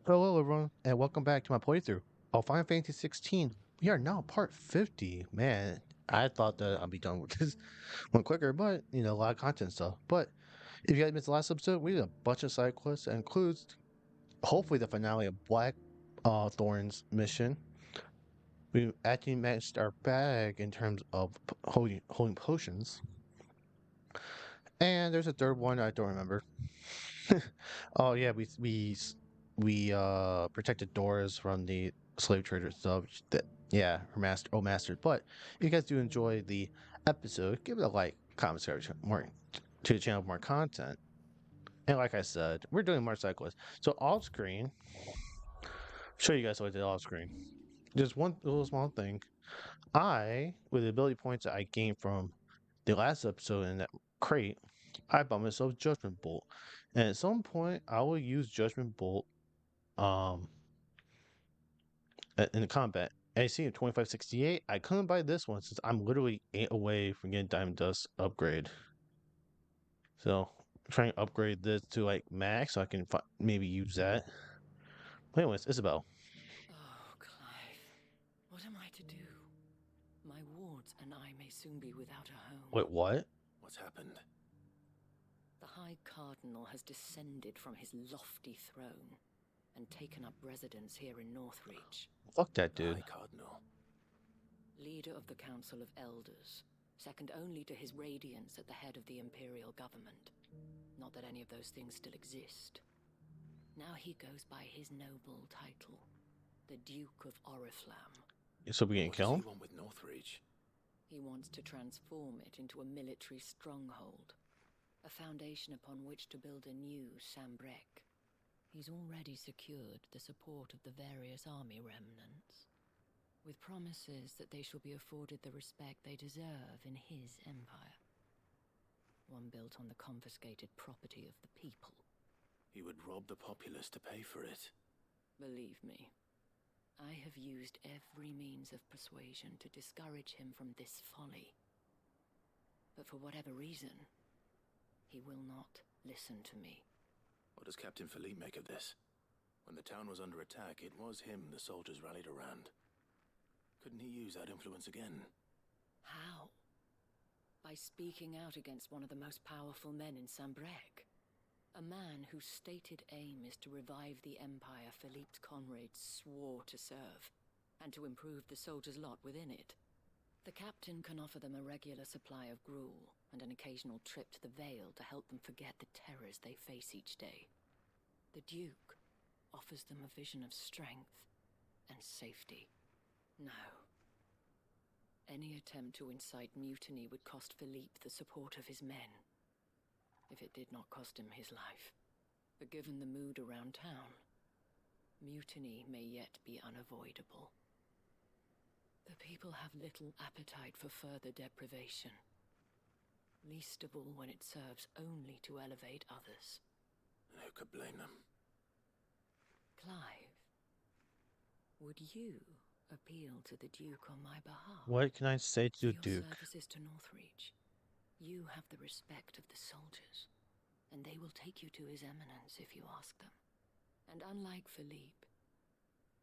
Hello, everyone, and welcome back to my playthrough of Final Fantasy 16. We are now part 50. Man, I thought that I'd be done with this one quicker, but a lot of content stuff. But if you guys missed the last episode, we did a bunch of side quests that includes hopefully the finale of Black Thorn's mission. We actually matched our bag in terms of holding potions, and there's a third one I don't remember. Oh yeah, we protected Doris from the slave trader stuff. That yeah, her master, oh master. But if you guys do enjoy the episode, give it a like, comment, subscribe more to the channel for more content. And like I said, we're doing more cyclists. So off screen, show you guys what I did off screen. Just one little small thing. With the ability points that I gained from the last episode in that crate, I bought myself Judgment Bolt. And at some point, I will use Judgment Bolt um in the combat. And I see in 2568, I couldn't buy this one since I'm literally 8 away from getting Diamond Dust upgrade. So I'm trying to upgrade this to like max so I can maybe use that. But anyways, Isabel. Oh, Clive, what am I to do? My wards and I may soon be without a home. Wait, what? What's happened? The High Cardinal has descended from his lofty throne and taken up residence here in Northreach. Fuck that The dude. High Cardinal. Leader of the Council of Elders, second only to his Radiance at the head of the Imperial government. Not that any of those things still exist. Now he goes by his noble title, the Duke of Oriflamme. So we can What kill does him? he want with Northreach? He wants to transform it into a military stronghold, a foundation upon which to build a new Sambrek. He's already secured the support of the various army remnants, with promises that they shall be afforded the respect they deserve in his empire. One built on the confiscated property of the people. He would rob the populace to pay for it. Believe me, I have used every means of persuasion to discourage him from this folly. But for whatever reason, he will not listen to me. What does Captain Philippe make of this? When the town was under attack, it was him the soldiers rallied around. Couldn't he use that influence again? How? By speaking out against one of the most powerful men in Sambrek. A man whose stated aim is to revive the empire Philippe's comrades swore to serve, and to improve the soldiers' lot within it. The captain can offer them a regular supply of gruel, and an occasional trip to the Vale to help them forget the terrors they face each day. The Duke offers them a vision of strength and safety. No. Any attempt to incite mutiny would cost Philippe the support of his men, if it did not cost him his life. But given the mood around town, mutiny may yet be unavoidable. The people have little appetite for further deprivation, least of all when it serves only to elevate others. And who could blame them? Clive, would you appeal to the Duke on my behalf? What can I say to For the your Duke? services to Northreach, you have the respect of the soldiers, and they will take you to His Eminence if you ask them. And unlike Philippe,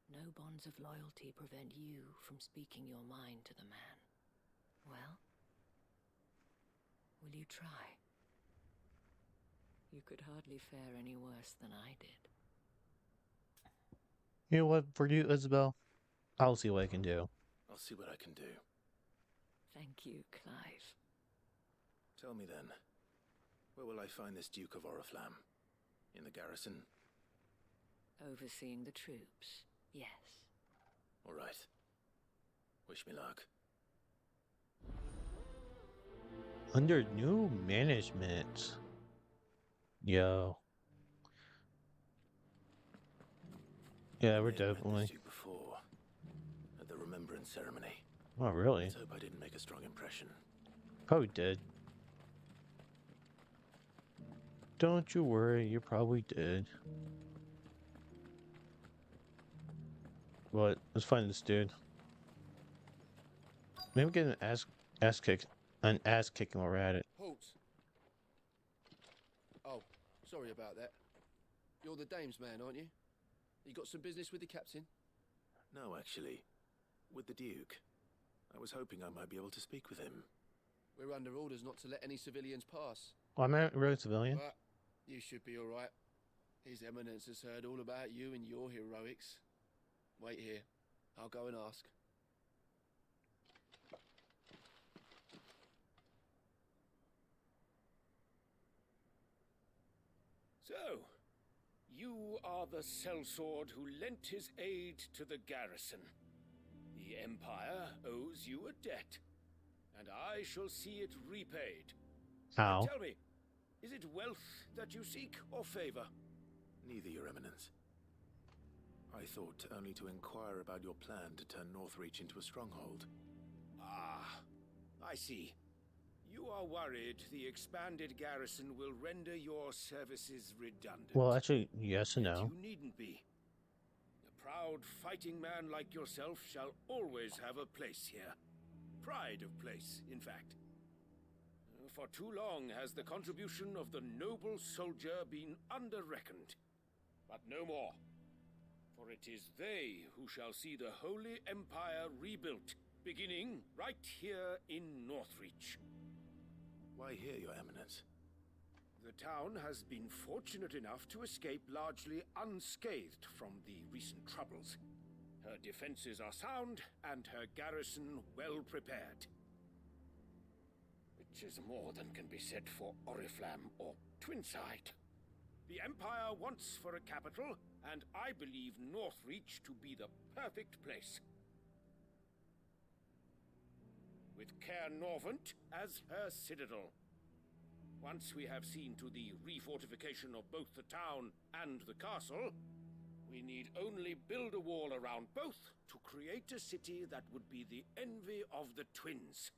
no bonds of loyalty prevent you from speaking your mind to the man. Well, will you try? You could hardly fare any worse than I did. You know what, for you, Isabel? I'll see what I can do. I'll see what I can do. Thank you, Clive. Tell me then, where will I find this Duke of Oriflamme? In the garrison? Overseeing the troops, yes. All right. Wish me luck. Under new management. Yo. Yeah, we're I met definitely. this Duke before, at the remembrance ceremony. Oh, really? Let's hope I didn't make a strong impression. Probably did. Don't you worry, you probably did. But let's find this dude. Maybe get an ass kicking while we're at it. Halt! Oh, sorry about that. You're the dame's man, aren't you? You got some business with the captain? No, actually. With the Duke. I was hoping I might be able to speak with him. We're under orders not to let any civilians pass. Well, I'm not really a civilian. But you should be all right. His Eminence has heard all about you and your heroics. Wait here. I'll go and ask. So, you are the sellsword who lent his aid to the garrison. The Empire owes you a debt, and I shall see it repaid. How? Tell me, is it wealth that you seek, or favor? Neither, Your Eminence. I thought only to inquire about your plan to turn Northreach into a stronghold. Ah, I see. You are worried the expanded garrison will render your services redundant. Well, actually, yes and no. You needn't be. A proud fighting man like yourself shall always have a place here. Pride of place, in fact. For too long has the contribution of the noble soldier been under-reckoned. But no more. For it is they who shall see the Holy Empire rebuilt, beginning right here in Northreach. Why here, Your Eminence? The town has been fortunate enough to escape largely unscathed from the recent troubles. Her defenses are sound, and her garrison well prepared. Which is more than can be said for Oriflamme or Twinside. The Empire wants for a capital, and I believe Northreach to be the perfect place. With Caer Norvent as her citadel. Once we have seen to the refortification of both the town and the castle, we need only build a wall around both to create a city that would be the envy of the twins.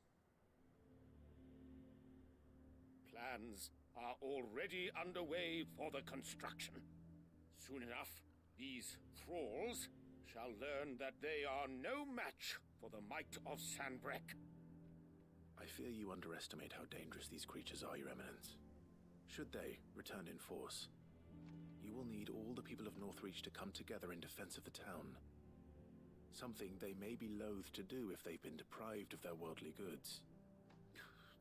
Plans are already underway for the construction. Soon enough, these thralls shall learn that they are no match for the might of Sanbreque. I fear you underestimate how dangerous these creatures are, Your Eminence. Should they return in force, you will need all the people of Northreach to come together in defense of the town. Something they may be loath to do if they've been deprived of their worldly goods.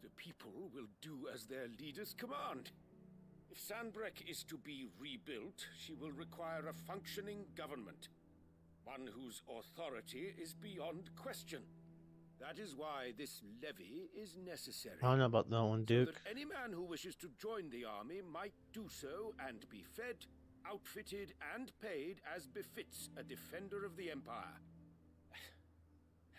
The people will do as their leaders command. If Sanbreque is to be rebuilt, she will require a functioning government. One whose authority is beyond question. That is why this levy is necessary. I don't know about that one, Duke. So that any man who wishes to join the army might do so and be fed, outfitted, and paid as befits a defender of the Empire.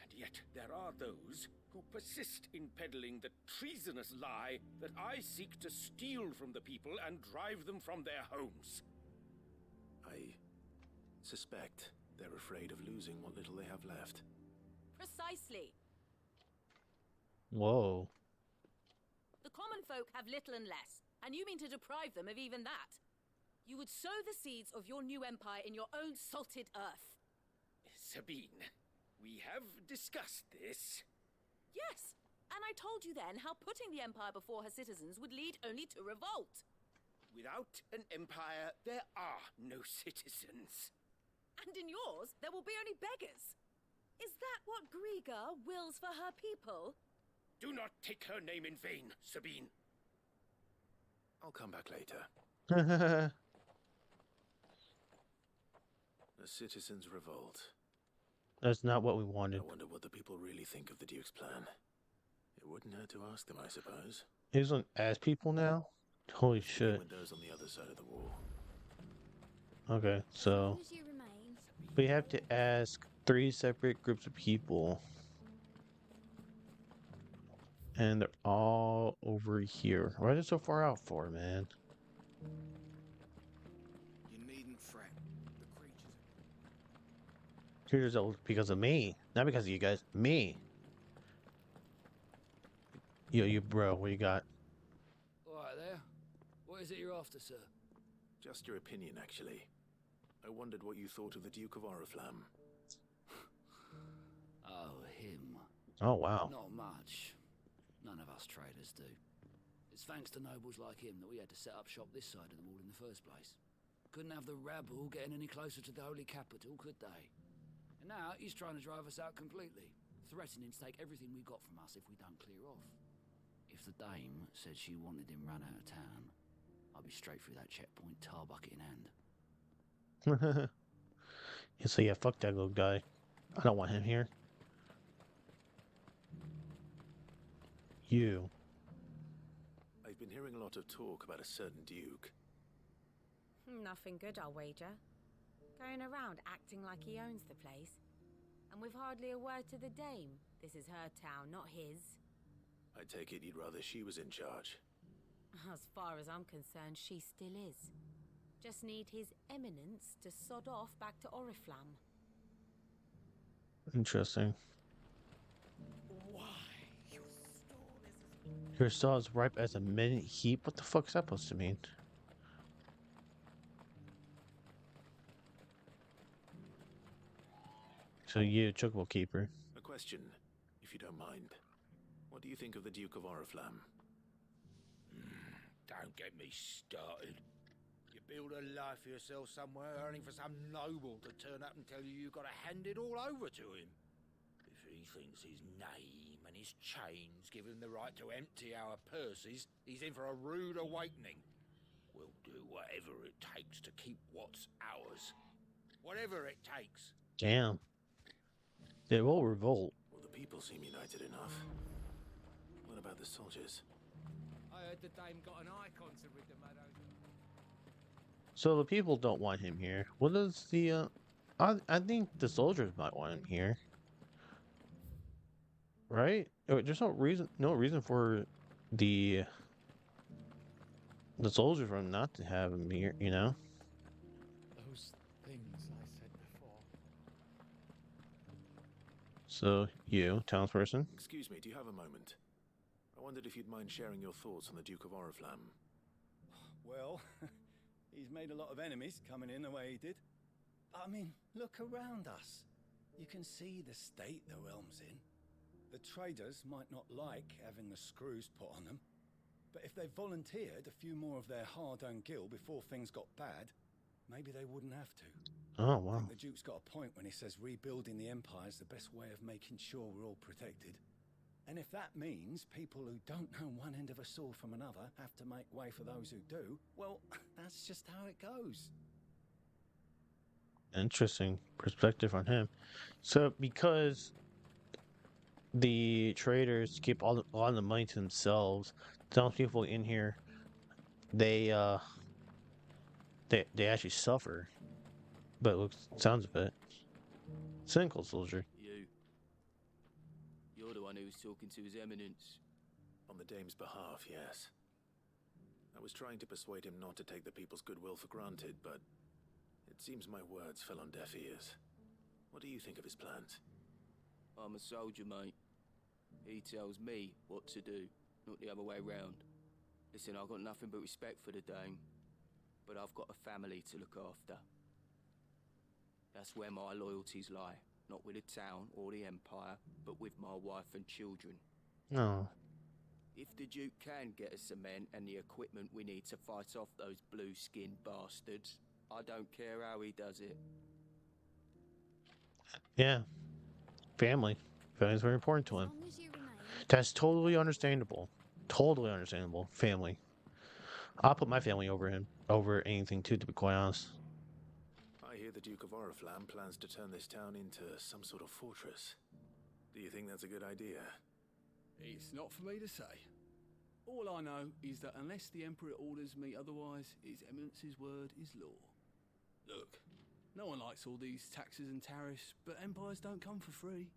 And yet there are those who persist in peddling the treasonous lie that I seek to steal from the people and drive them from their homes. I suspect they're afraid of losing what little they have left. Precisely. Whoa. The common folk have little and less, and you mean to deprive them of even that. You would sow the seeds of your new empire in your own salted earth. Sabine, we have discussed this. Yes, and I told you then how putting the empire before her citizens would lead only to revolt. Without an empire, there are no citizens. And in yours, there will be only beggars. Is that what Griga wills for her people? Do not take her name in vain, Sabine. I'll come back later. Well, The citizens revolt. that's not what we wanted. I wonder what the people really think of the Duke's plan. It wouldn't hurt to ask them, I suppose. He's on as people now? Holy The shit. windows on the other side of the wall. Okay, so As you remain. we have to ask 3 separate groups of people. And they're all over here. Why are they so far out for, man? You needn't fret. The creatures. Here's because of me. Not because of you guys. Me. Yo, you bro, what you got? All right there. What is it you're after, sir? Just your opinion, actually. I wondered what you thought of the Duke of Oriflamme. Oh, him. Oh, wow. Not much. None of us traders do. It's thanks to nobles like him that we had to set up shop this side of the wall in the first place. couldn't have the rabble getting any closer to the holy capital, could they? And now he's trying to drive us out completely, threatening to take everything we got from us if we don't clear off. If the dame said she wanted him run out of town, I'd be straight through that checkpoint, tar bucket in hand. Yeah, so yeah, fuck that little guy. I don't want him here. You. I've been hearing a lot of talk about a certain duke. Nothing good, I'll wager. Going around acting like he owns the place. And with hardly a word to the dame. This is her town, not his. I take it you'd rather she was in charge. As far as I'm concerned, she still is. Just need his eminence to sod off back to Oriflamme. Interesting. Why? Your stall is ripe as a minute heap? What the fuck is that supposed to mean? So you, Chocobo Keeper. A question, if you don't mind. What do you think of the Duke of Oriflamme? Don't get me started. You build a life for yourself somewhere, earning for some noble to turn up and tell you you've got to hand it all over to him. If he thinks his name and his chains give him the right to empty our purses, he's in for a rude awakening. We'll do whatever it takes to keep what's ours. Whatever it takes. Damn. They will revolt. Well, the people seem united enough. What about the soldiers? I heard the dame got an icon to rid the meadows. So the people don't want him here. What is the I think the soldiers might want him here. Right? There's no reason for the soldiers from not to have him here, you know? Those things I said before. So you, townsperson? Excuse me, do you have a moment? I wondered if you'd mind sharing your thoughts on the Duke of Oriflamme. Well, he's made a lot of enemies coming in the way he did. I mean, look around us. You can see the state the realm's in. The traders might not like having the screws put on them, but if they volunteered a few more of their hard-earned gil before things got bad, maybe they wouldn't have to. Oh, I wow. think the Duke's got a point when he says rebuilding the Empire is the best way of making sure we're all protected. And if that means people who don't know one end of a sword from another have to make way for those who do, well, that's just how it goes. Interesting perspective on him. So because the traders keep a lot of the money to themselves, some people in here, they actually suffer. But sounds of it. Cynical soldier. You're the one who was talking to His Eminence. On the dame's behalf, yes. I was trying to persuade him not to take the people's goodwill for granted, but it seems my words fell on deaf ears. What do you think of his plans? I'm a soldier, mate. He tells me what to do, not the other way round. Listen, I've got nothing but respect for the dame, but I've got a family to look after. That's where my loyalties lie. Not with the town or the Empire, but with my wife and children. No. If the Duke can get us the men and the equipment we need to fight off those blue-skinned bastards, I don't care how he does it. Yeah. Family. Family's very important to him. That's totally understandable. Totally understandable. Family. I'll put my family over him. Over anything too, to be quite honest. I hear the Duke of Oriflamme plans to turn this town into some sort of fortress. Do you think that's a good idea? It's not for me to say. All I know is that unless the Emperor orders me otherwise, His Eminence's word is law. Look, no one likes all these taxes and tariffs, but empires don't come for free.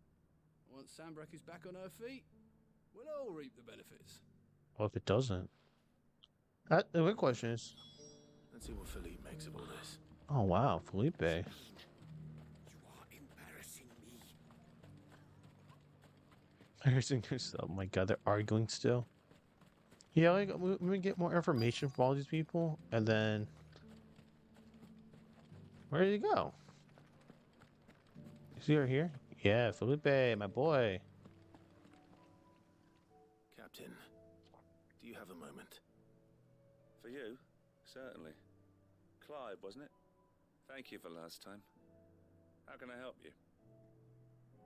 Once Sanbreque is back on her feet, we'll all reap the benefits. Well, if it doesn't. The good question is... Let's see what Philippe makes of all this. Oh, wow. Felipe. You are embarrassing me. Oh my god, they're arguing still. Yeah, like, we get more information from all these people, and then... Where did he go? Is he right here? Yeah, Felipe, my boy. Captain, do you have a moment? For you, certainly. Clive, wasn't it? Thank you for last time. How can I help you?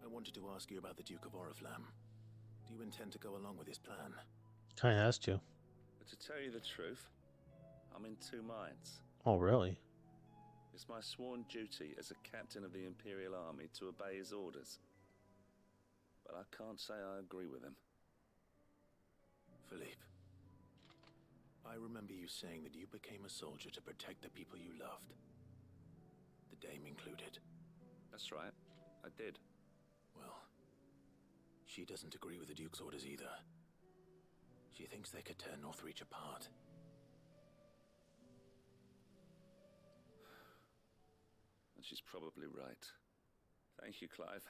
I wanted to ask you about the Duke of Oriflamme. Do you intend to go along with his plan? Kind of has to. But to tell you the truth, I'm in two minds. Oh, really? It's my sworn duty as a captain of the Imperial Army to obey his orders. But I can't say I agree with him. Philippe, I remember you saying that you became a soldier to protect the people you loved. The Dame included. That's right, I did. Well, she doesn't agree with the Duke's orders either. She thinks they could tear Northreach apart. And she's probably right. Thank you, Clive.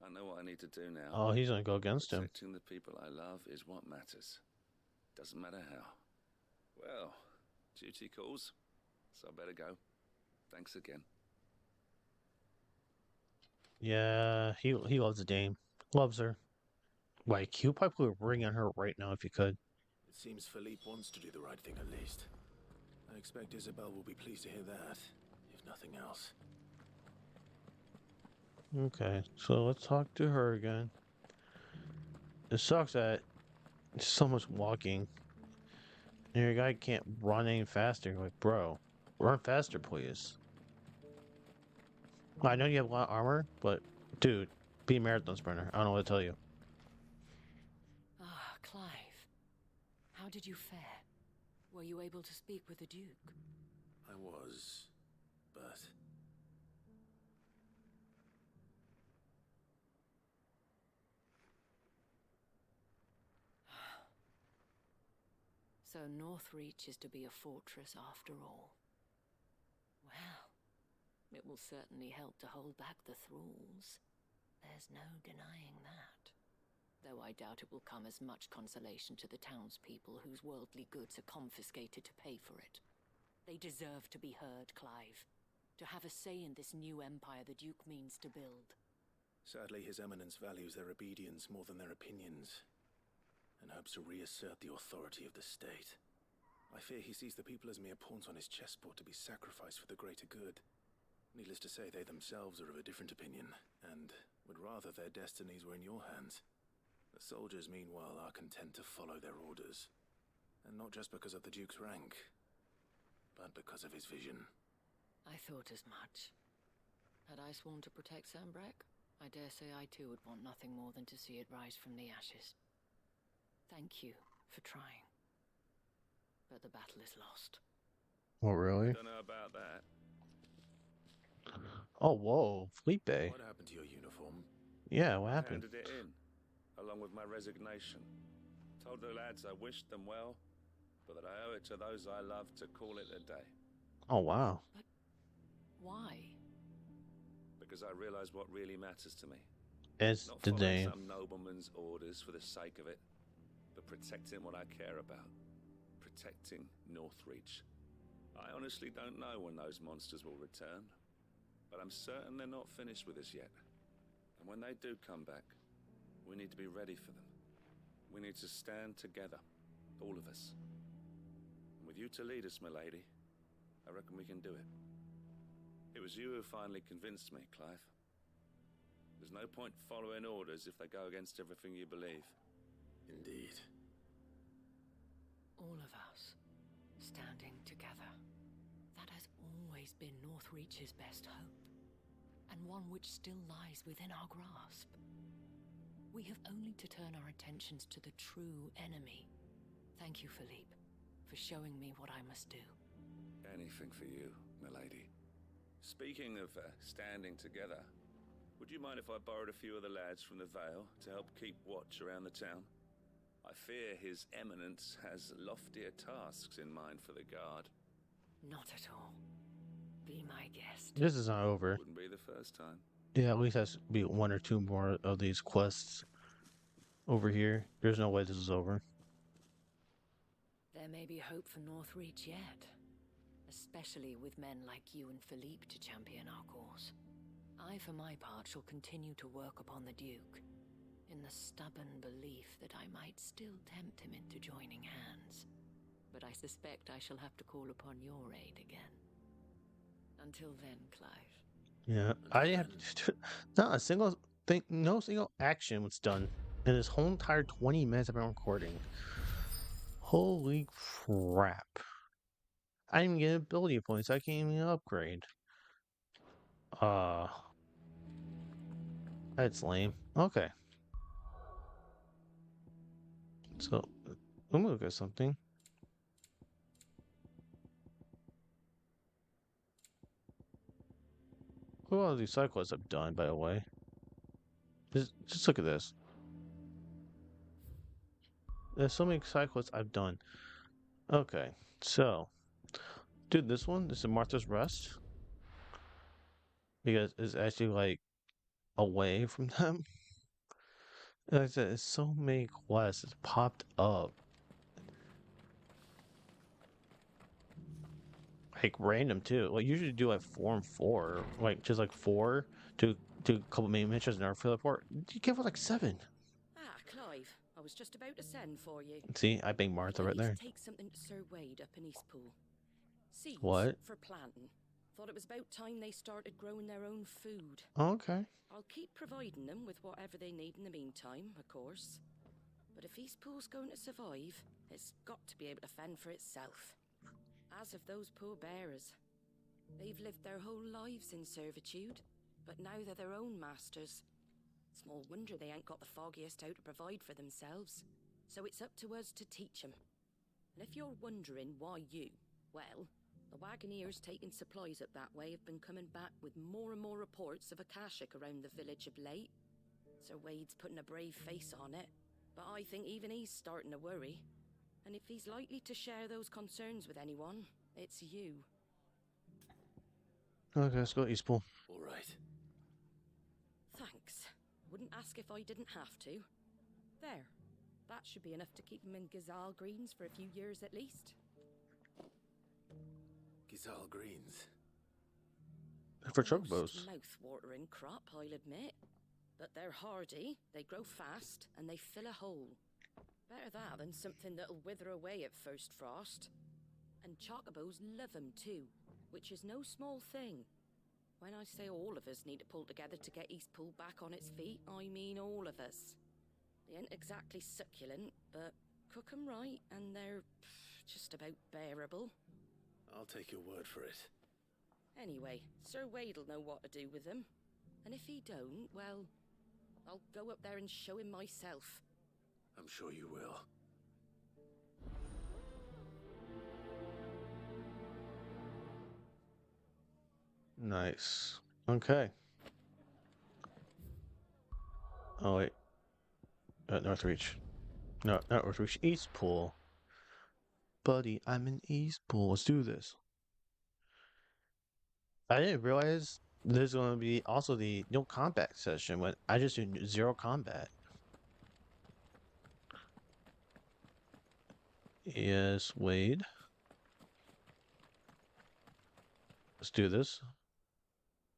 I know what I need to do now. Oh, he's gonna go against him. Protecting the people I love is what matters. Doesn't matter how. Well, duty calls, so I better go. Thanks again. Yeah, he loves the Dame. Loves her. Like, he'll probably put a ring on her right now if he could. It seems Philippe wants to do the right thing at least. I expect Isabel will be pleased to hear that, if nothing else. Okay, so let's talk to her again. It sucks that it's so much walking. And your guy can't run any faster. Like, bro, run faster, please. I know you have a lot of armor, but dude, be a marathon sprinter. I don't know what to tell you. Ah, Clive. How did you fare? Were you able to speak with the Duke? I was, but... So Northreach is to be a fortress after all. Well, it will certainly help to hold back the thralls. There's no denying that. Though I doubt it will come as much consolation to the townspeople whose worldly goods are confiscated to pay for it. They deserve to be heard, Clive. To have a say in this new empire the Duke means to build. Sadly, His Eminence values their obedience more than their opinions, and hopes to reassert the authority of the state. I fear he sees the people as mere pawns on his chessboard to be sacrificed for the greater good. Needless to say, they themselves are of a different opinion, and would rather their destinies were in your hands. The soldiers, meanwhile, are content to follow their orders. And not just because of the Duke's rank, but because of his vision. I thought as much. Had I sworn to protect Sambrek, I dare say I too would want nothing more than to see it rise from the ashes. Thank you for trying. But the battle is lost. Oh, really? Don't know about that. Oh, whoa, Felipe. What happened to your uniform? Yeah, what I happened? handed it in, along with my resignation. Told the lads I wished them well, but that I owe it to those I love to call it a day. Oh, wow. But why? Because I realize what really matters to me. It's Not the following Dame. some nobleman's orders for the sake of it, but protecting what I care about. Protecting Northreach. I honestly don't know when those monsters will return, but I'm certain they're not finished with us yet. And when they do come back, we need to be ready for them. We need to stand together, all of us. And with you to lead us, milady, I reckon we can do it. It was you who finally convinced me, Clive. There's no point following orders if they go against everything you believe. Indeed. All of us, standing together. That has always been Northreach's best hope, and one which still lies within our grasp. We have only to turn our attentions to the true enemy. Thank you, Philippe, for showing me what I must do. Anything for you, milady. Speaking of standing together, would you mind if I borrowed a few of the lads from the Vale to help keep watch around the town? I fear His Eminence has loftier tasks in mind for the guard. Not at all. Be my guest. This is not over. Wouldn't be the first time. Yeah, at least has to be one or two more of these quests over here. There's no way this is over. There may be hope for Northreach yet, especially with men like you and Philippe to champion our cause. I, for my part, shall continue to work upon the Duke, in the stubborn belief that I might still tempt him into joining hands. But I suspect I shall have to call upon your aid again. Until then, Clive. Yeah, I didn't have to, not a single thing, no single action was done in this whole entire 20 minutes I've been recording. Holy crap. I didn't even get ability points, I can't even upgrade. That's lame. Okay. So, let me look at something. Look at all these side quests I've done, by the way. Just look at this. There's so many side quests I've done. Okay, so dude, this is Martha's Rest because it's actually like away from them. Like I said, it's so many quests. It's popped up like random too. Like usually do like 4 and 4, like just like 4 to do a couple main missions and our fill report. You give her like 7. Ah, Clive, I was just about to send for you. See, I banged Martha right there. Take something to Sir Wade up in Eastpool. Seeds What? for planting. Thought it was about time they started growing their own food. Oh, okay. I'll keep providing them with whatever they need in the meantime, of course. But if Eastpool's going to survive, it's got to be able to fend for itself. As of those poor bearers. They've lived their whole lives in servitude, but now they're their own masters. Small wonder they ain't got the foggiest how to provide for themselves. So it's up to us to teach them. And if you're wondering why you, well, the Wagoneers taking supplies up that way have been coming back with more and more reports of Akashic around the village of late. Sir Wade's putting a brave face on it, but I think even he's starting to worry. And if he's likely to share those concerns with anyone, it's you. Okay, let's go Eastpool. All right. Thanks. Wouldn't ask if I didn't have to. There. That should be enough to keep him in Gazal Greens for a few years at least. Gazal Greens. For chocobos. Mouth-watering crop, I'll admit. But they're hardy, they grow fast, and they fill a hole. Better that than something that'll wither away at first frost. And chocobos love 'em too, which is no small thing. When I say all of us need to pull together to get Eastpool back on its feet, I mean all of us. They ain't exactly succulent, but cook 'em right, and they're just about bearable. I'll take your word for it. Anyway, Sir Wade'll know what to do with them. And if he don't, well, I'll go up there and show him myself. I'm sure you will. Nice. Okay. Oh wait. Northreach. No, not Northreach. Eastpool. Buddy, I'm in Eastpool. Let's do this. I didn't realize there's going to be also the no combat session when I just do 0 combat. Yes, Wade. Let's do this.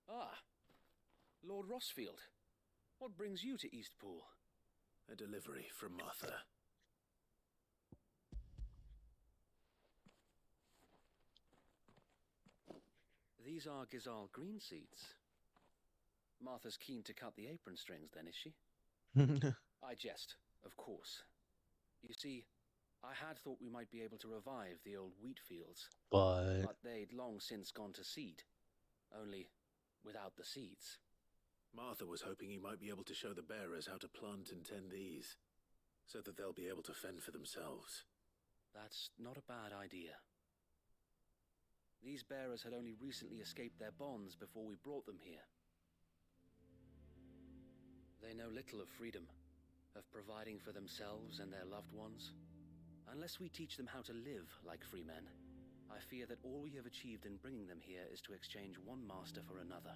Ah, Lord Rossfield. What brings you to Eastpool? A delivery from Martha. These are Gazal green seeds. Martha's keen to cut the apron strings then, is she? I jest, of course. You see, I had thought we might be able to revive the old wheat fields. But they'd long since gone to seed. Only without the seeds. Martha was hoping you might be able to show the bearers how to plant and tend these, so that they'll be able to fend for themselves. That's not a bad idea. These bearers had only recently escaped their bonds before we brought them here. They know little of freedom, of providing for themselves and their loved ones. Unless we teach them how to live like free men, I fear that all we have achieved in bringing them here is to exchange one master for another.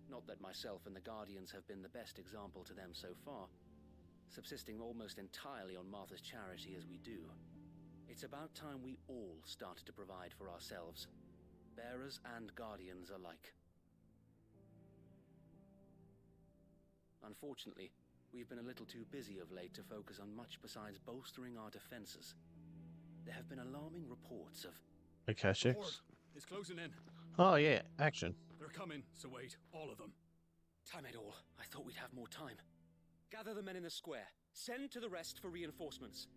Not that myself and the Guardians have been the best example to them so far, subsisting almost entirely on Martha's charity as we do. It's about time we all started to provide for ourselves, bearers and Guardians alike. Unfortunately, we've been a little too busy of late to focus on much besides bolstering our defenses. There have been alarming reports of... Akashics? It's closing in. Oh yeah, action. They're coming, so wait, all of them. Time it all. I thought we'd have more time. Gather the men in the square. Send to the rest for reinforcements.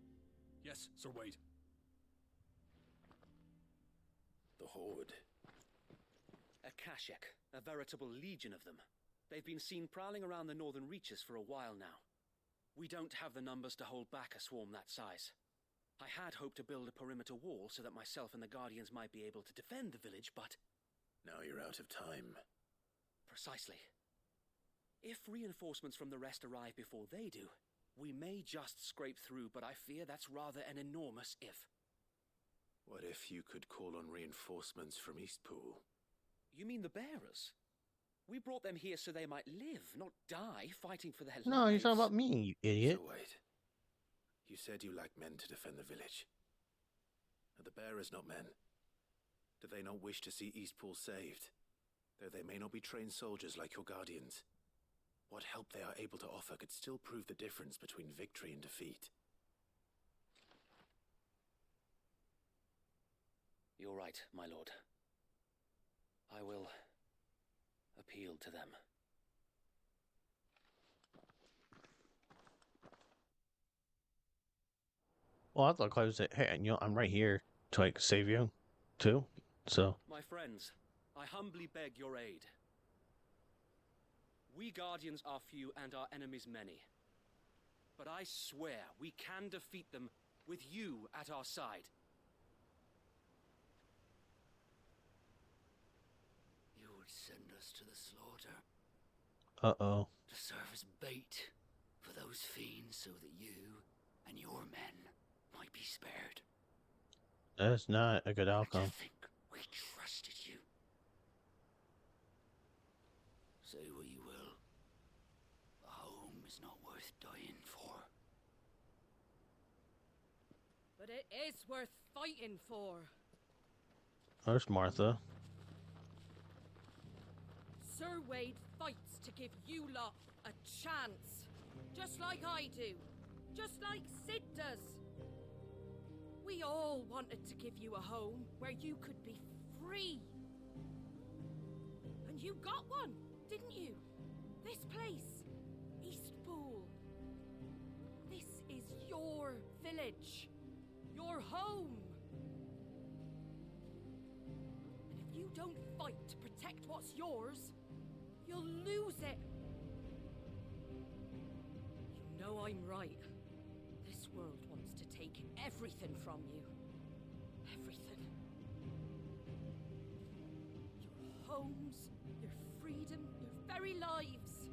Yes, Sir Wade. The Horde. A Kashek, a veritable legion of them. They've been seen prowling around the northern reaches for a while now. We don't have the numbers to hold back a swarm that size. I had hoped to build a perimeter wall so that myself and the Guardians might be able to defend the village, but... Now you're out of time. Precisely. If reinforcements from the rest arrive before they do, we may just scrape through, but I fear that's rather an enormous if. What if you could call on reinforcements from Eastpool? You mean the bearers? We brought them here so they might live, not die, fighting for their lives. No, you're talking about me, you idiot. So wait. You said you lack men to defend the village. Are the bearers not men? Do they not wish to see Eastpool saved? Though they may not be trained soldiers like your guardians. What help they are able to offer could still prove the difference between victory and defeat. You're right, my lord. I will appeal to them. Well, I thought Clive would say, hey, you know, I'm right here to like save you, too. So. My friends, I humbly beg your aid. We Guardians are few and our enemies many. But I swear we can defeat them with you at our side. You would send us to the slaughter. Uh-oh. To serve as bait for those fiends so that you and your men might be spared. That's not a good outcome. To think we trusted you. Say what you will. A home is not worth dying for. But it is worth fighting for. There's Martha. Sir Wade fights to give you lot a chance. Just like I do. Just like Sid does. We all wanted to give you a home where you could be free. And you got one, didn't you? This place, Eastpool. This is your village. Your home. And if you don't fight to protect what's yours, you'll lose it. You know I'm right. This world wants to take everything from you. Everything. Your homes, your freedom, your very lives.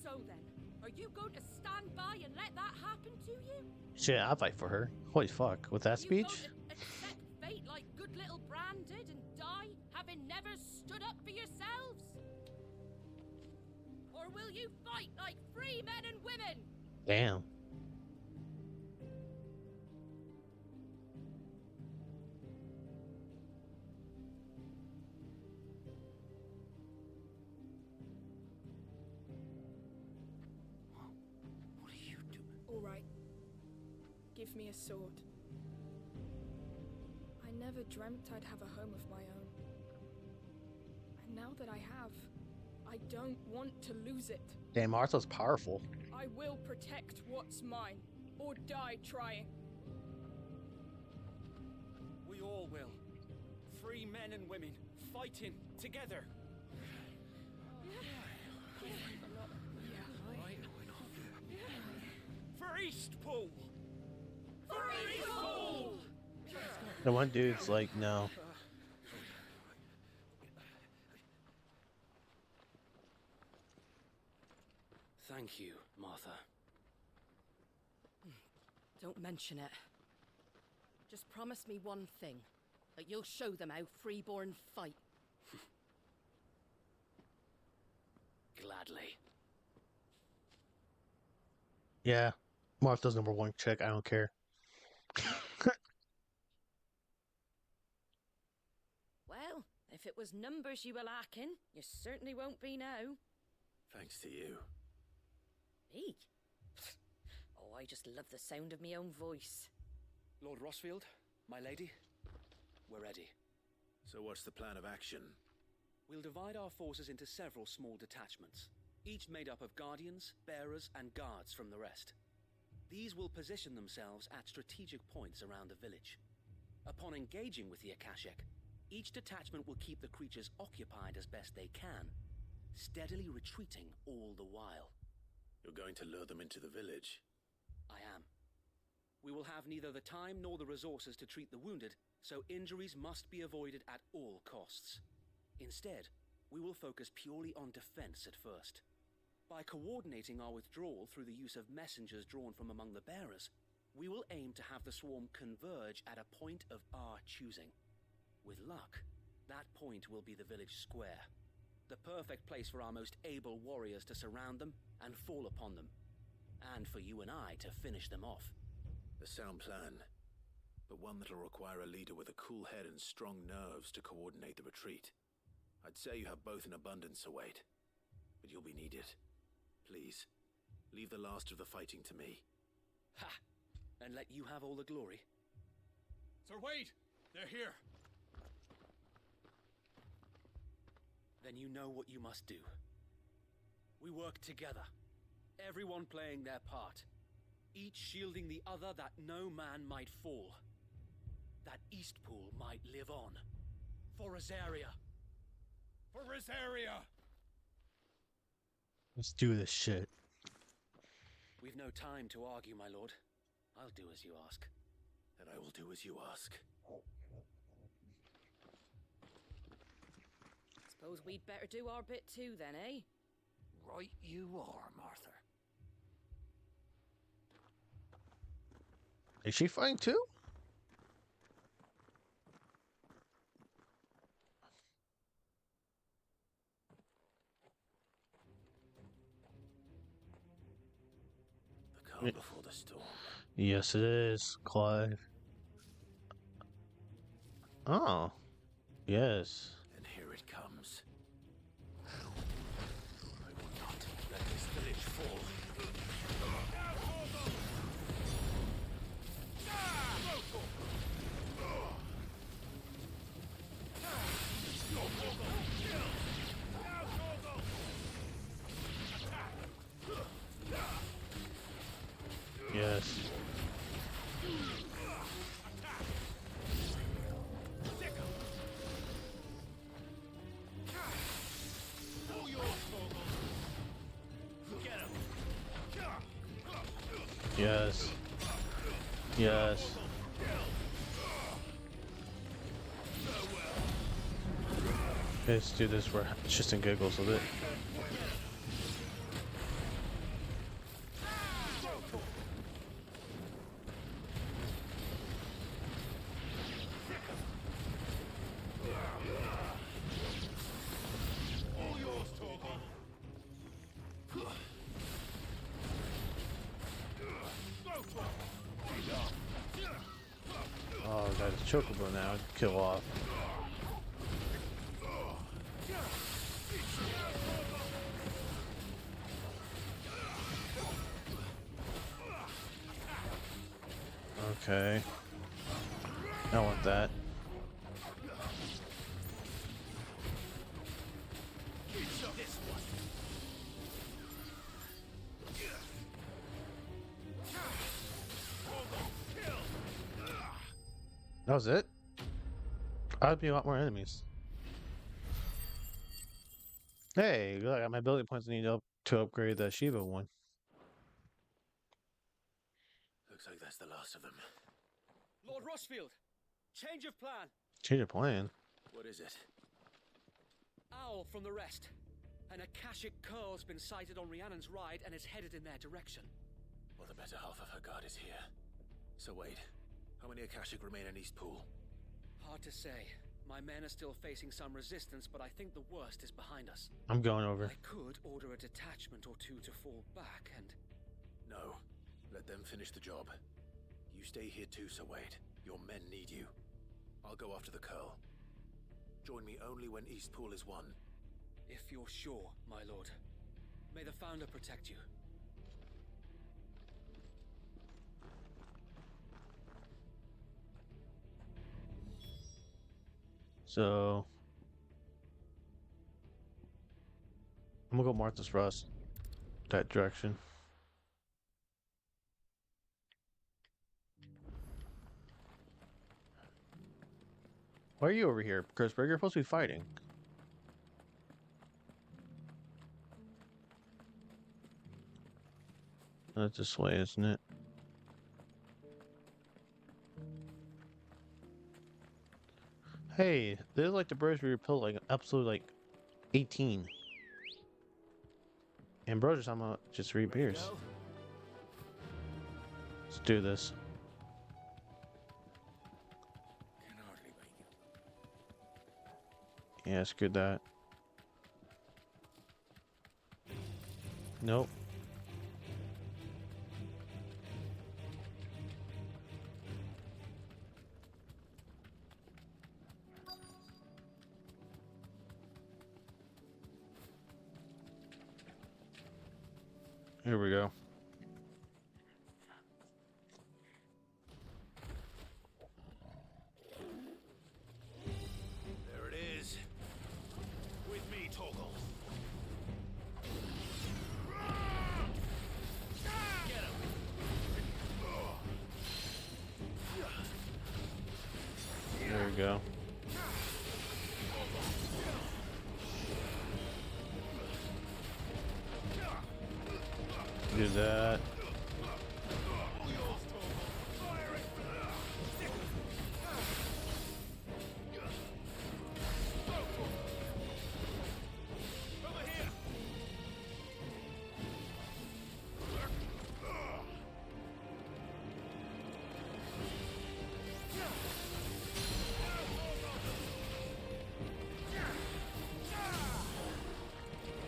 So then, are you going to stand by and let that happen to you? Shit, I'll fight for her. Holy fuck. With that speech? You going to accept fate like good little Bran did and die, having never stood up for yourselves? Or will you fight like free men and women? Damn. What are you doing? All right. Give me a sword. I never dreamt I'd have a home of my own. And now that I have, I don't want to lose it. Damn, Martha's powerful. I will protect what's mine, or die trying. We all will. Free men and women, fighting together. For Eastpool! For Eastpool! The one dude's like, no. Thank you, Martha. Don't mention it. Just promise me one thing. That you'll show them how freeborn fight. Gladly. Yeah. Martha's number one chick. I don't care. Well, if it was numbers you were lacking, you certainly won't be now. Thanks to you. Me? Oh, I just love the sound of my own voice. Lord Rossfield, my lady, we're ready. So what's the plan of action? We'll divide our forces into several small detachments, each made up of guardians, bearers, and guards from the rest. These will position themselves at strategic points around the village. Upon engaging with the Akashic, each detachment will keep the creatures occupied as best they can, steadily retreating all the while. You're going to lure them into the village? I am. We will have neither the time nor the resources to treat the wounded, so injuries must be avoided at all costs. Instead, we will focus purely on defense at first. By coordinating our withdrawal through the use of messengers drawn from among the bearers, we will aim to have the swarm converge at a point of our choosing. With luck, that point will be the village square, the perfect place for our most able warriors to surround them and fall upon them, and for you and I to finish them off. A sound plan, but one that'll require a leader with a cool head and strong nerves to coordinate the retreat. I'd say you have both in abundance, Sir Wade, but you'll be needed. Please, leave the last of the fighting to me. Ha! And let you have all the glory. Sir Wade! They're here! Then you know what you must do. We work together, everyone playing their part, each shielding the other that no man might fall, that Eastpool might live on. For Rosaria! For Rosaria! Let's do this shit. We've no time to argue, my lord. I'll do as you ask. And I will do as you ask. Suppose we'd better do our bit too then, eh? Right you are, Martha. Is she fighting too? The calm before the storm. Yes, it is, Clive. Oh, yes. And here it comes. I will not let this village fall. Yes. Yes. Yes. Let's do this for shits and giggles with it. Oh, got his chocobo now. Kill off. Okay. I want that. That was it? I'd be a lot more enemies. Hey, look, I got my ability points I need to upgrade the Shiva one. Looks like that's the last of them. Lord Rossfield! Change of plan! Change of plan? What is it? Owl from the rest. An Akashic curl's been sighted on Rhiannon's ride and is headed in their direction. Well, the better half of her guard is here. So wait, how many Akashic remain in Eastpool? Hard to say. My men are still facing some resistance, but I think the worst is behind us. I'm going over. I could order a detachment or two to fall back and... No. Let them finish the job. You stay here too, Sir Wade. Your men need you. I'll go after the Curl. Join me only when Eastpool is won. If you're sure, my lord. May the Founder protect you. So I'm gonna go Martha's Rust, that direction. Why are you over here, Chrisberg? You're supposed to be fighting. That's this way, isn't it? Hey, this is like the birds we repelled, like episode like 18. And bro, just I'm about just 3 beers. Let's do this. Yeah, screw that. Nope. Here we go. There it is. With me, Torgal. Get him. There we go. Do that.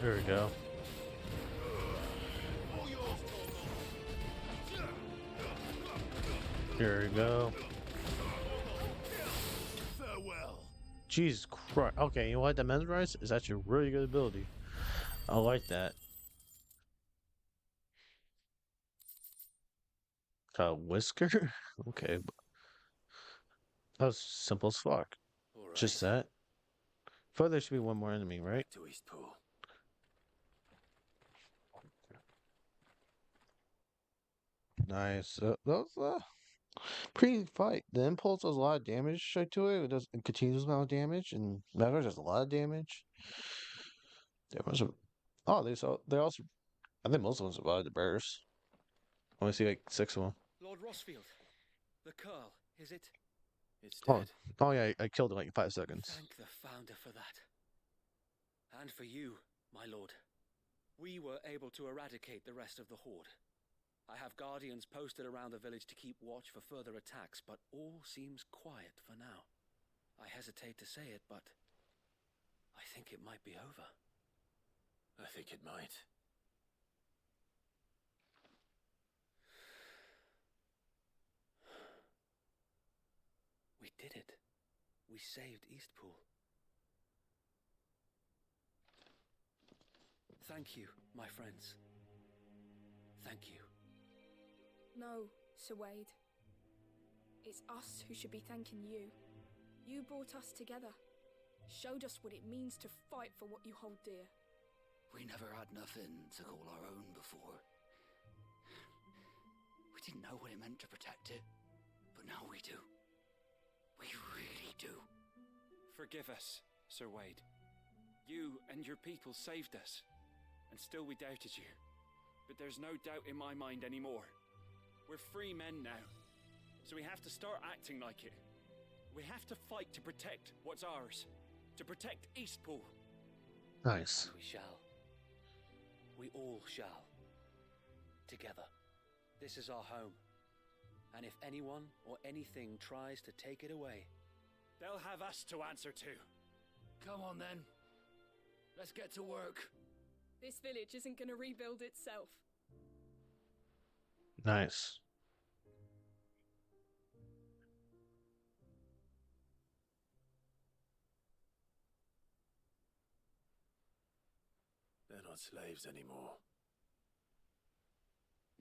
There we go. Here we go. Farewell. Jesus Christ. Okay, you know what? The mesmerize is actually a really good ability. I like that. Whisker? Okay. That was simple as fuck. All right. Just that. But there should be one more enemy, right? To Eastpool. Nice. That was pretty fight. The impulse does a lot of damage to it. It does a continuous amount of damage, and Metal does a lot of damage. There was a. Oh, they also. I think most of them survived the bears. I only see like 6 of them. Lord Rossfield, the Curl, is it? It's Oh, dead. oh yeah, I killed it like in 5 seconds. Thank the Founder for that. And for you, my lord. We were able to eradicate the rest of the Horde. I have guardians posted around the village to keep watch for further attacks, but all seems quiet for now. I hesitate to say it, but I think it might be over. I think it might. We did it. We saved Eastpool. Thank you, my friends. Thank you. No, Sir Wade. It's us who should be thanking you. You brought us together. Showed us what it means to fight for what you hold dear. We never had nothing to call our own before. We didn't know what it meant to protect it, but now we do. We really do. Forgive us, Sir Wade. You and your people saved us, and still we doubted you. But there's no doubt in my mind anymore. We're free men now, so we have to start acting like it. We have to fight to protect what's ours, to protect Eastpool. Nice. We shall. We all shall. Together. This is our home. And if anyone or anything tries to take it away, they'll have us to answer to. Come on then. Let's get to work. This village isn't going to rebuild itself. Nice. They're not slaves anymore.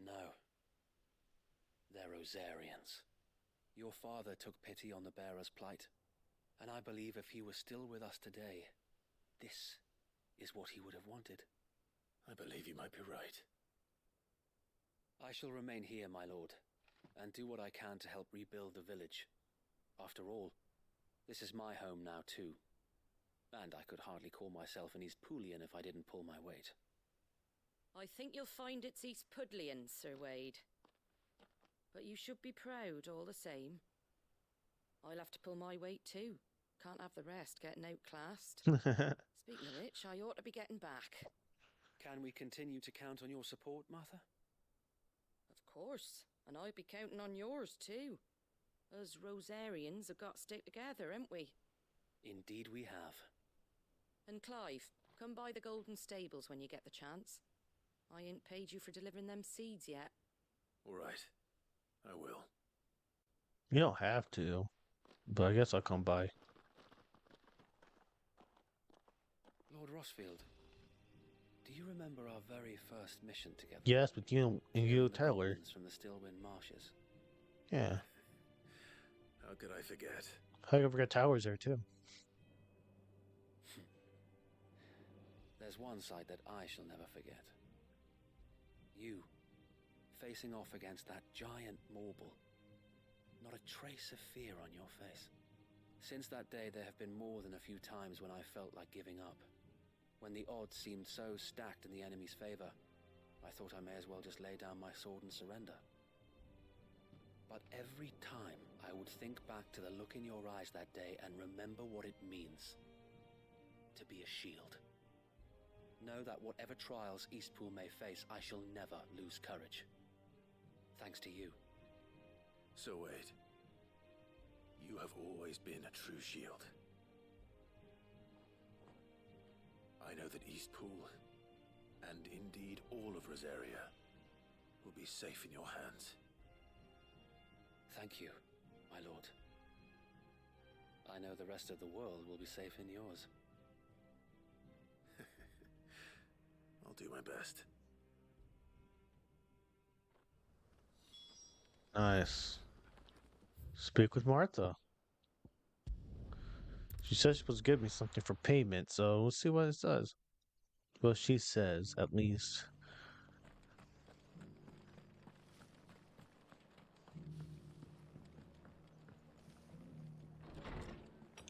no. They're Rosarians. Your father took pity on the bearer's plight. And I believe if he was still with us today, this is what he would have wanted. I believe you might be right. I shall remain here, my lord, and do what I can to help rebuild the village. After all, this is my home now too. And I could hardly call myself an East Poolian if I didn't pull my weight. I think you'll find it's East Pudlian, Sir Wade. But you should be proud all the same. I'll have to pull my weight too. Can't have the rest getting outclassed. Speaking of which, I ought to be getting back. Can we continue to count on your support, Martha? Of course, and I'd be counting on yours too. Us Rosarians have got to stick together, haven't we? Indeed we have. And Clive, come by the Golden Stables when you get the chance. I ain't paid you for delivering them seeds yet. All right, I will. You don't have to, but I guess I'll come by. Lord Rossfield, do you remember our very first mission together? Yes, with you and you, Taylor. From the Stillwind Marshes. Yeah. How could I forget? I forgot Towers there too. There's one sight that I shall never forget. You, facing off against that giant Morble. Not a trace of fear on your face. Since that day, there have been more than a few times when I felt like giving up. When the odds seemed so stacked in the enemy's favor, I thought I may as well just lay down my sword and surrender. But every time, I would think back to the look in your eyes that day and remember what it means to be a shield. Know that whatever trials Eastpool may face, I shall never lose courage. Thanks to you. So Wade, you have always been a true shield. I know that Eastpool, and indeed all of Rosaria, will be safe in your hands. Thank you, my lord. I know the rest of the world will be safe in yours. I'll do my best. Nice. Speak with Martha. She said she's supposed to give me something for payment, so we'll see what it says. Well, she says, at least.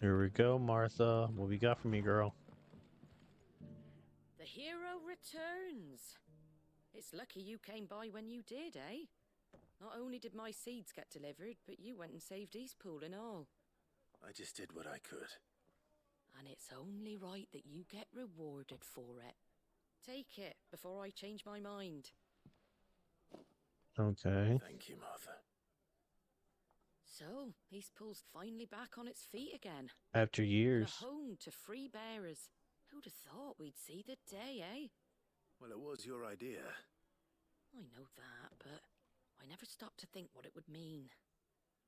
Here we go, Martha. What we got for me, girl? The hero returns. It's lucky you came by when you did, eh? Not only did my seeds get delivered, but you went and saved Eastpool and all. I just did what I could. And it's only right that you get rewarded for it. Take it before I change my mind. Okay. Thank you, Martha. So, Eastpool's finally back on its feet again. After years. And a home to free bearers. Who'd have thought we'd see the day, eh? Well, it was your idea. I know that, but I never stopped to think what it would mean.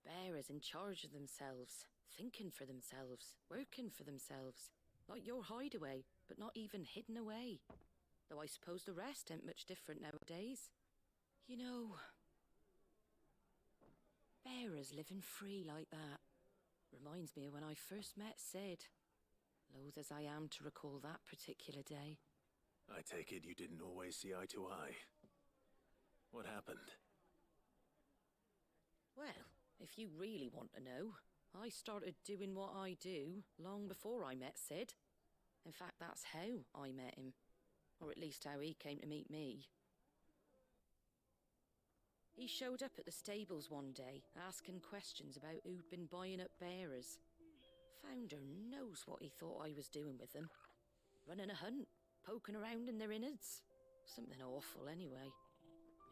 Bearers in charge of themselves, thinking for themselves, working for themselves. Like your hideaway, but not even hidden away. Though I suppose the rest ain't much different nowadays. You know, bearers living free like that reminds me of when I first met Sid. Loath as I am to recall that particular day. I take it you didn't always see eye to eye. What happened? Well, if you really want to know, I started doing what I do long before I met Sid. In fact, that's how I met him. Or at least how he came to meet me. He showed up at the stables one day, asking questions about who'd been buying up bearers. Founder knows what he thought I was doing with them. Running a hunt, poking around in their innards. Something awful anyway.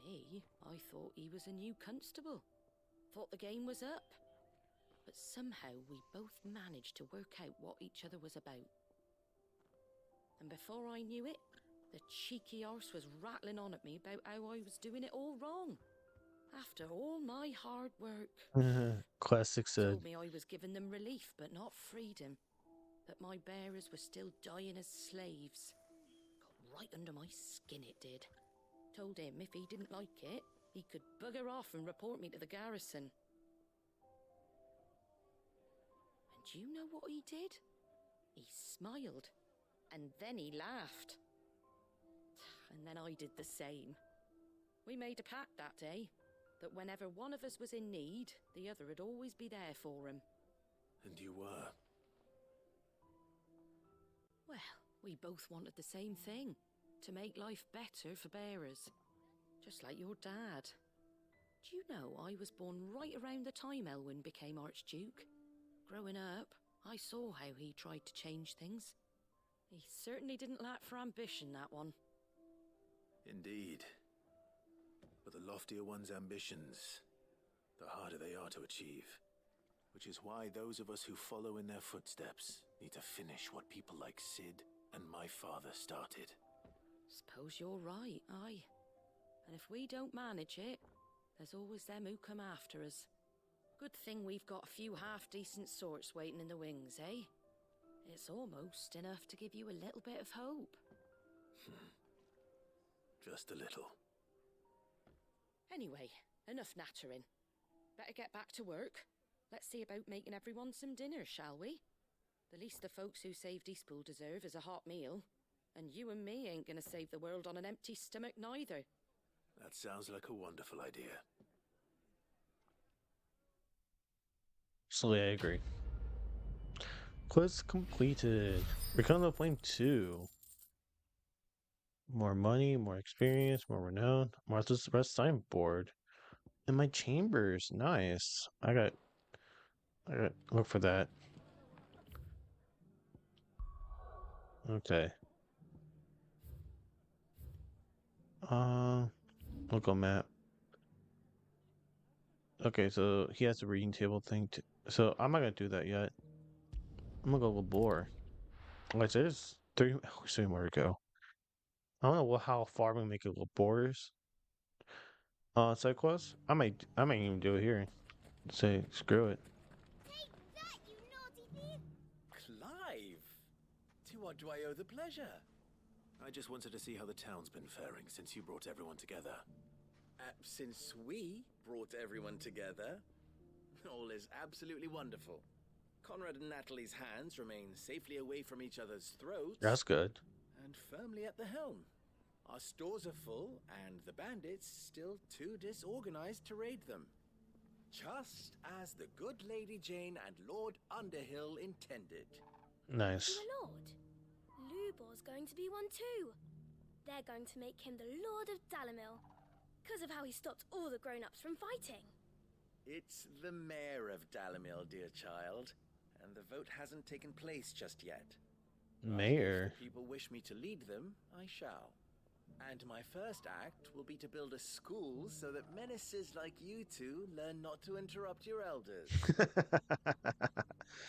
Me, I thought he was a new constable. Thought the game was up. But somehow we both managed to work out what each other was about. And before I knew it, the cheeky arse was rattling on at me about how I was doing it all wrong. After all my hard work. Classic Sid. Told me I was giving them relief, but not freedom. That my bearers were still dying as slaves. Got right under my skin, it did. Told him if he didn't like it, he could bugger off and report me to the garrison. And Do you know what he did? He smiled, and then he laughed. And then I did the same. We made a pact that day, that whenever one of us was in need, the other would always be there for him. And you were? Well, we both wanted the same thing, to make life better for bearers. Just like your dad. Do you know I was born right around the time Elwyn became Archduke? Growing up, I saw how he tried to change things. He certainly didn't lack for ambition, that one. Indeed. But the loftier one's ambitions, the harder they are to achieve. Which is why those of us who follow in their footsteps need to finish what people like Sid and my father started. Suppose you're right, aye. And if we don't manage it, there's always them who come after us. Good thing we've got a few half-decent sorts waiting in the wings, eh? It's almost enough to give you a little bit of hope. Just a little. Anyway, enough nattering. Better get back to work. Let's see about making everyone some dinner, shall we? The least the folks who saved Eastpool deserve is a hot meal. And you and me ain't gonna save the world on an empty stomach neither. That sounds like a wonderful idea. So yeah, I agree. Quest completed. Return of the Flame 2. More money, more experience, more renown. Martha's Rest signboard. And my chambers. Nice. I got look for that. Okay. Local map. Okay, so he has the reading table thing too. So I'm not gonna do that yet. I'm gonna go labor. Like there's 3 more to go. I don't know how far I'm gonna make it labors. Side quest? I might even do it here. Say screw it. Take that, you naughty thief! Clive! To what do I owe the pleasure? I just wanted to see how the town's been faring since you brought everyone together. Since we brought everyone together, all is absolutely wonderful. Conrad and Natalie's hands remain safely away from each other's throats. That's good. And firmly at the helm. Our stores are full, and the bandits still too disorganized to raid them. Just as the good Lady Jane and Lord Underhill intended. Nice. You a lord? Lubor's going to be one too. They're going to make him the Lord of Dalamil, because of how he stopped all the grown-ups from fighting. It's the mayor of Dalamil, dear child, and the vote hasn't taken place just yet. Mayor? If the people wish me to lead them, I shall. And my first act will be to build a school so that menaces like you two learn not to interrupt your elders.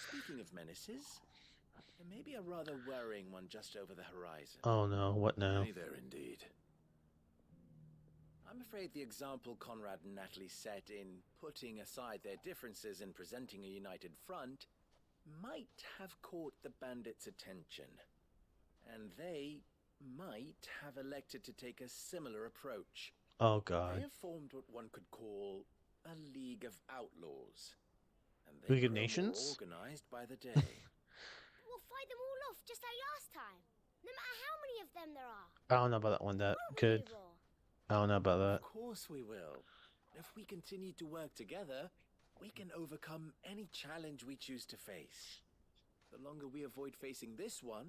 Speaking of menaces, there may be a rather worrying one just over the horizon. Oh no, what now? Hey there, indeed. I'm afraid the example Conrad and Natalie set in putting aside their differences and presenting a united front might have caught the bandits' attention. And they might have elected to take a similar approach. Oh god. They have formed what one could call a League of Outlaws. And League of grow more Nations? organized by the day. We'll fight them all off just like last time, no matter how many of them there are. I don't know about that one. That Won't we, could. Eivor? I don't know about that. Of course we will. If we continue to work together, we can overcome any challenge we choose to face. The longer we avoid facing this one,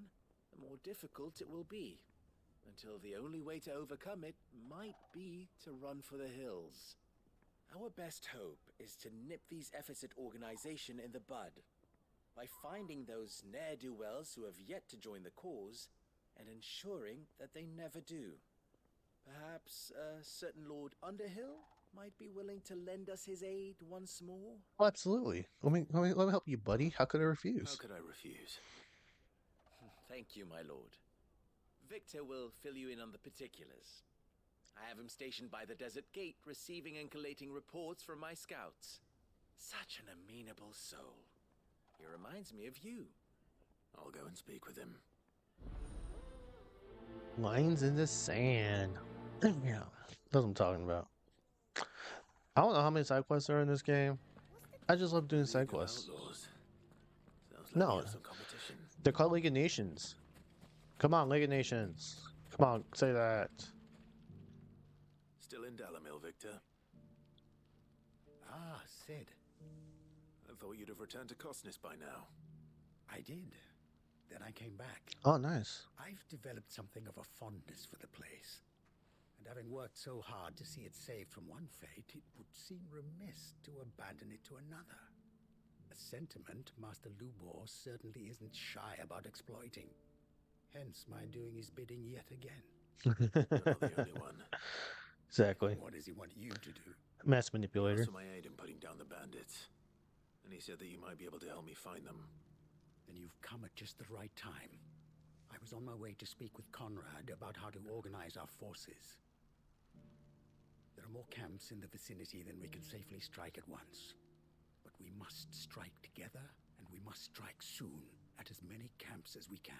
the more difficult it will be. Until the only way to overcome it might be to run for the hills. Our best hope is to nip these efforts at organization in the bud. By finding those ne'er-do-wells who have yet to join the cause, and ensuring that they never do. Perhaps a certain Lord Underhill might be willing to lend us his aid once more? Oh, absolutely. Let me help you, buddy. How could I refuse? How could I refuse? Thank you, my lord. Victor will fill you in on the particulars. I have him stationed by the Desert Gate, receiving and collating reports from my scouts. Such an amenable soul. He reminds me of you. I'll go and speak with him. Lines in the sand. Yeah, that's what I'm talking about. I don't know how many side quests are in this game. I just love doing side quests. Outlaws. No, Some competition. they're called League of Nations. Come on, League of Nations. Come on, say that. Still in Dalamil, Victor? Ah, Sid. I thought you'd have returned to Cosnis by now. I did. Then I came back. Oh, nice. I've developed something of a fondness for the place. And having worked so hard to see it saved from one fate, it would seem remiss to abandon it to another. A sentiment Master Lubor certainly isn't shy about exploiting. Hence my doing his bidding yet again. You're not the only one. Exactly. What does he want you to do? Mass manipulator. Also my aid in putting down the bandits. And he said that you might be able to help me find them. Then you've come at just the right time. I was on my way to speak with Conrad about how to organize our forces. There are more camps in the vicinity than we can safely strike at once. But we must strike together, and we must strike soon at as many camps as we can.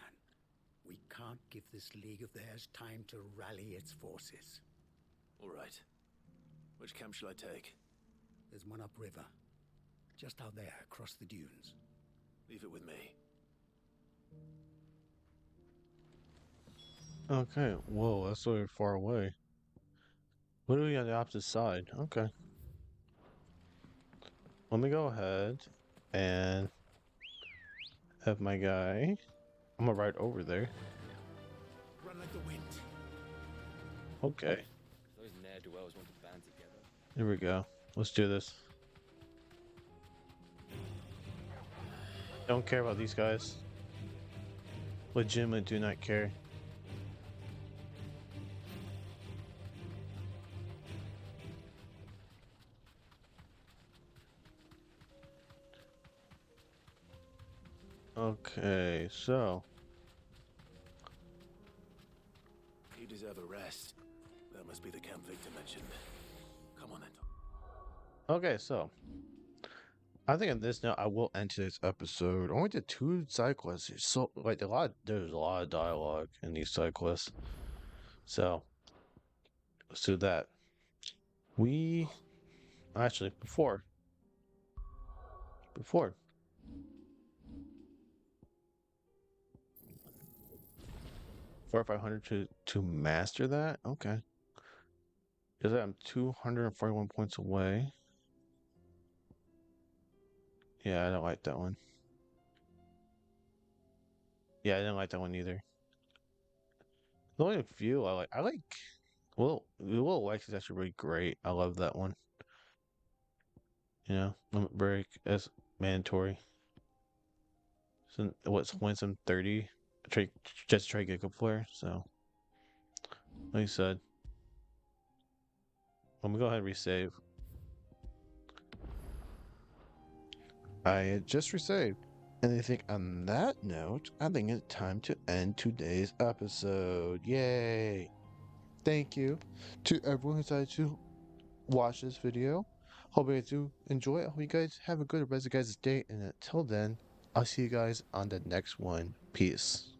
We can't give this league of theirs time to rally its forces. All right. Which camp shall I take? There's one upriver. Just out there, across the dunes. Leave it with me. Okay, whoa, that's really far away. What are we on the opposite side? Okay. Let me go ahead and have my guy. I'm gonna ride over there. Run like the wind. Okay. Those ne'er-do-wells want to band together. Here we go. Let's do this. Don't care about these guys. Legitimately do not care. Okay, so You deserve a rest. That must be the camp Victor mentioned. Come on then. okay, so I think on this note I will end today's episode. I only did 2 side quests. So like there's a lot of dialogue in these side quests. So let's do that. We actually before 4,500 to master that. Okay, because I'm 241 points away. Yeah, I don't like that one. Yeah, I didn't like that one either. The only few I like. Well, Will Wax is actually really great. I love that one. You know, limit break as mandatory. So what's win some 30? Just try Giga Flare. So, like I said, let me go ahead and resave. I just resaved. And I think on that note, I think it's time to end today's episode. Yay! Thank you to everyone who decided to watch this video. Hope you guys do enjoy it. Hope you guys have a good rest of your guys' day. And until then, I'll see you guys on the next one. Peace.